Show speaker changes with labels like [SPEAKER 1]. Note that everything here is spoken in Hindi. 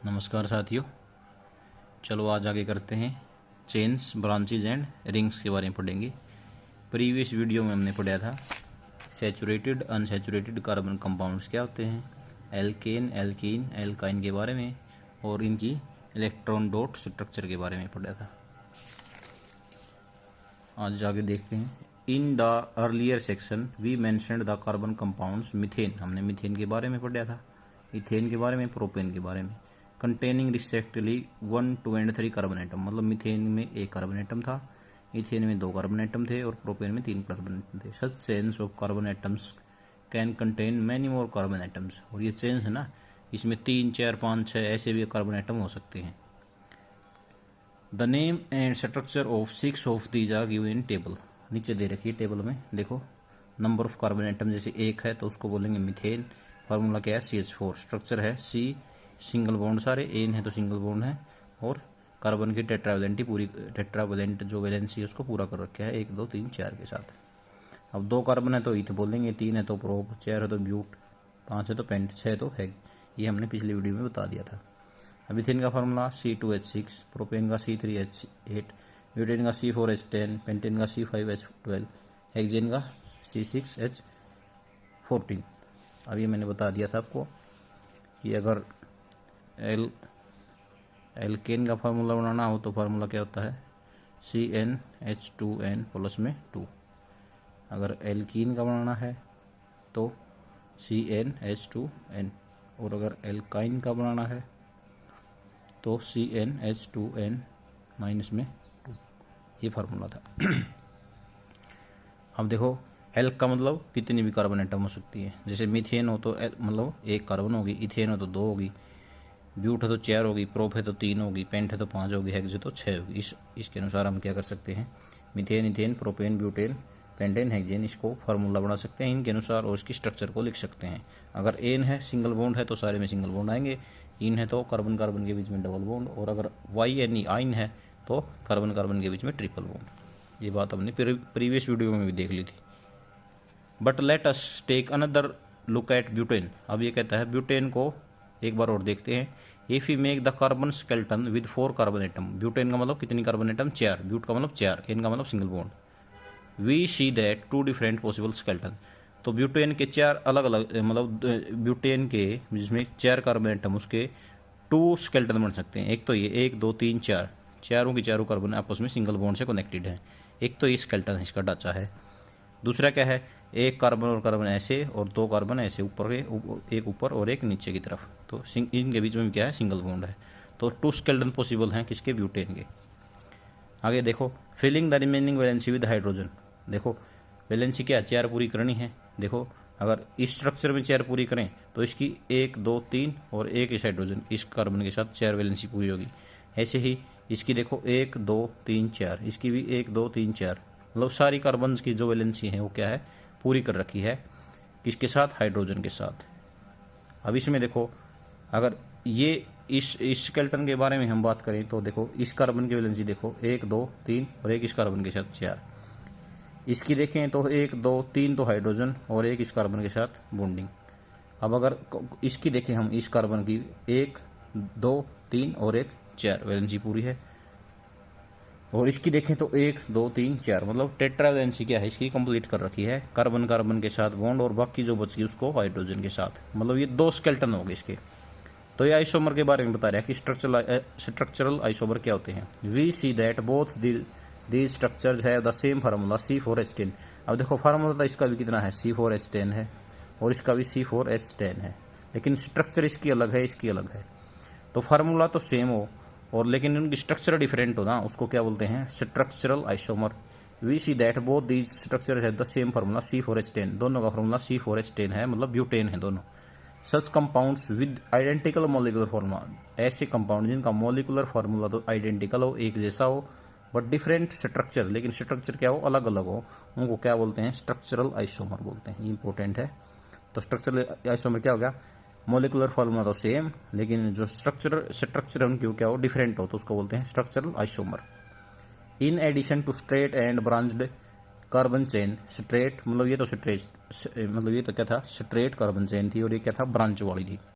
[SPEAKER 1] नमस्कार साथियों, चलो आज आगे करते हैं। चेन्स, ब्रांचेज एंड रिंग्स के बारे में पढ़ेंगे। प्रीवियस वीडियो में हमने पढ़ा था सैचुरेटेड अनसैचुरेटेड कार्बन कंपाउंड्स क्या होते हैं, एल्केन, एल्कीन, एल्काइन के बारे में और इनकी इलेक्ट्रॉन डॉट स्ट्रक्चर के बारे में पढ़ा था। आज आगे देखते हैं। In the earlier section we mentioned the carbon compounds methane, हमने मीथेन के बारे में पढ़ा था, इथेन के बारे में, प्रोपेन के बारे में। Containing respectively 1, 2 and 3 carbon atom, मतलब मीथेन में 1 कार्बन एटम था, इथेन में 2 कार्बन एटम थे और प्रोपेन में 3 कार्बन एटम थे। Such chains of carbon atoms can contain many more carbon atoms, और ये चेन्स है ना, इसमें 3, 4, 5, 6 ऐसे भी कार्बन एटम हो सकते हैं। The name and structure of 6 of these are given in table, नीचे दे रखी है टेबल में। देखो नंबर ऑफ कार्बन एटम, जैसे 1 है तो उसको बोलेंगे मीथेन, फार्मूला क्या है CH4, स्ट्रक्चर है C, सिंगल बॉन्ड सारे, एन है तो सिंगल बॉन्ड है, और कार्बन की टेट्रावेलेंटी पूरी, टेट्रावेलेंट जो वैलेंसी है उसको पूरा कर रखा है 1, 2, 3, 4 के साथ। अब 2 कार्बन है तो इथ बोलेंगे, 3 है तो प्रोप, 4 है तो ब्यूट, 5 है तो पेंट, 6 है तो हैग। ये हमने पिछली वीडियो में बता दिया था। अब इथेन का फार्मूला C2H6, प्रोपेन का C3H8, ब्यूटेन का C4H10, पेंटेन का C5H12, हेक्सेन का C6H14। अब ये मैंने बता दिया था आपको कि अगर एल्केन का फार्मूला बनाना हो तो फार्मूला क्या होता है CnH2n प्लस में 2। अगर एल्कीन का बनाना है तो CnH2n, और अगर एल्काइन का बनाना है तो CnH2n माइनस में 2। ये फार्मूला था। अब देखो एल्क का मतलब कितनी भी कार्बन एटम हो सकती है। जैसे मीथेन हो तो मतलब 1 कार्बन होगी, इथेन हो तो 2 होगी, ब्यूट है तो 4 होगी, प्रोप है तो 3 होगी, पेंट है तो 5 होगी, हेक्स है तो 6 होगी। इसके अनुसार हम क्या कर सकते हैं, methane, ethane, propane, butane, pentane, hexane, इसको फार्मूला बना सकते हैं इनके अनुसार और इसकी स्ट्रक्चर को लिख सकते हैं। अगर एन है सिंगल बॉन्ड है तो सारे में सिंगल बॉन्ड आएंगे, इन है तो कार्बन कार्बन के बीच में डबल बॉन्ड, और अगर वाई एन आइन है तो कार्बन कार्बन के बीच में ट्रिपल बॉन्ड। ये बात हमने प्रीवियस वीडियो में भी देख ली थी। But let us take another look at butane. अब ये कहता है ब्यूटेन को एक बार और देखते हैं। If you make the carbon skeleton with 4 carbon atom, butane का मतलब कितनी कार्बन एटम, 4, ब्यूट का मतलब 4, एन का मतलब single bond, we see that 2 different possible skeleton. तो ब्यूटेन के 4 अलग अलग, मतलब ब्यूटेन के जिसमें 4 कार्बन एटम, उसके 2 स्केलेटन बन सकते हैं। एक तो ये 1, 2, 3, 4, चारों की चारों कार्बन आपस में सिंगल बॉन्ड से कनेक्टेड है। एक तो ये स्केलेटन इसका ढांचा है। दूसरा क्या है, 1 कार्बन और कार्बन ऐसे और 2 कार्बन ऐसे, ऊपर के, एक ऊपर और एक नीचे की तरफ, तो इनके बीच में क्या है, सिंगल बॉन्ड है। तो 2 स्केलेटन पॉसिबल हैं किसके, ब्यूटेन के। आगे देखो, filling the remaining valency with hydrogen. देखो वैलेंसी क्या, 4 पूरी करनी है। देखो अगर इस स्ट्रक्चर में 4 पूरी करें तो इसकी 1, 2, 3 और 1 इस हाइड्रोजन, इस कार्बन के साथ 4 वैलेंसी पूरी होगी। ऐसे ही इसकी देखो 1, 2, 3, 4, इसकी भी 1, 2, 3, 4, मतलब सारी कार्बन की जो वैलेंसी है वो क्या है, पूरी कर रखी है। किसके साथ, हाइड्रोजन के साथ। अब इसमें देखो अगर ये इस स्केलेटन के बारे में हम बात करें तो देखो इस कार्बन की वैलेंसी देखो 1, 2, 3 और 1 इस कार्बन के साथ 4। इसकी देखें तो 1, 2, 3 तो हाइड्रोजन और 1 इस कार्बन के साथ बॉन्डिंग। अब अगर इसकी देखें हम, इस कार्बन की 1, 2, 3 और 1, 4 वैलेंसी पूरी है। और इसकी देखें तो 1, 2, 3, 4, मतलब टेट्रा वैलेंसी क्या है, इसकी कंप्लीट कर रखी है, कार्बन कार्बन के साथ बॉन्ड और बाकी जो बच गई उसको हाइड्रोजन के साथ, मतलब ये 2 स्केलेटन हो गए इसके। तो ये आइसोमर के बारे में बता रहा है कि स्ट्रक्चरल आइसोमर क्या होते हैं। We see that both the structures have the same formula C4H10। अब देखो फार्मूला तो इसका भी कितना है, C4H10 है, और इसका भी C4H10 है, लेकिन स्ट्रक्चर इसकी अलग है, इसकी अलग है। तो फार्मूला तो सेम हो और लेकिन उनकी स्ट्रक्चर डिफरेंट हो ना, उसको क्या बोलते हैं, structural isomer. We see that both these structure है द सेम फार्मूला C4H10, दोनों का फार्मूला C4H10 है, मतलब ब्यूटेन है दोनों। Such compounds with identical molecular formula, ऐसे कंपाउंड जिनका मॉलिकुलर फार्मूला तो आइडेंटिकल हो, एक जैसा हो, बट डिफरेंट स्ट्रक्चर, लेकिन स्ट्रक्चर क्या हो, अलग अलग हो, उनको क्या बोलते हैं, स्ट्रक्चरल आइसोमर बोलते हैं। ये इंपॉर्टेंट है। तो स्ट्रक्चरल आइसोमर क्या हो गया, मॉलिकुलर फार्मूला तो सेम, लेकिन जो स्ट्रक्चर है उनकी क्या हो, डिफरेंट हो, तो उसको बोलते हैं structural isomer. In addition to straight and branched carbon chain, straight मतलब ये तो स्ट्रेट, मतलब ये तो क्या था, स्ट्रेट कार्बन चेन थी, और ये क्या था, ब्रांच वाली थी।